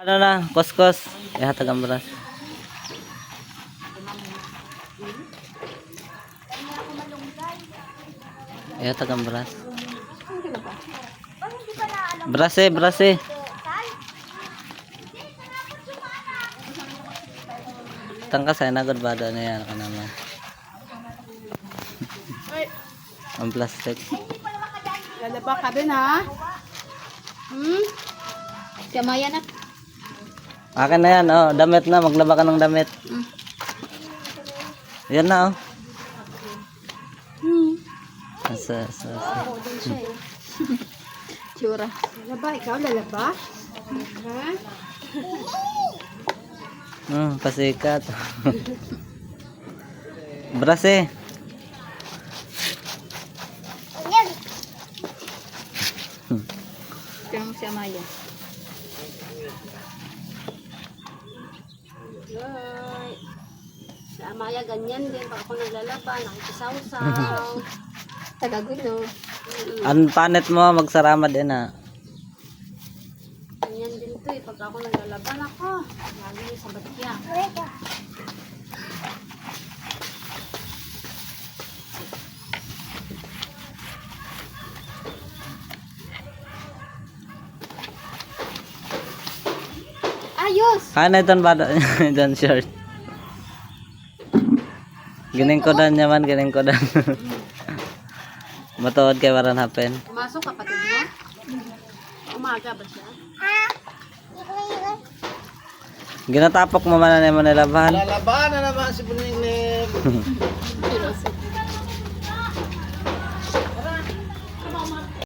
Ano na, kuskus. Ihatag ang bras. Ihatag ang bras. Brase, brase. Tangkas ay nagod ba na yan ka naman. Ang plastic. Lalaba ka din ha? Kamaya na. Akin na yan, oh. Damit na. Maglaba ka ng damit. Yan na, oh. Asa. Tsura. Lalaba, ikaw lalaba? Ha? Pasikat. Brase. Tingnan mo si Amaya. Ay, sa Amaya ganyan din. Pag ako naglalaba, nakikisaw-saw. Tagagulo. Ang panet mo, magsarama din, ah. Ganyan din to eh. Pag ako naglalaban ako, lagi sa batya. Ayos! Ano ito ba? Doon short. Gining ko dan naman, gining ko dan. Matuod kay waran happen. Pumasok kapatid mo? Umaga ba siya? Ginatapok mo man na mo nilabahan. Lalaban na naman si Buning Lim.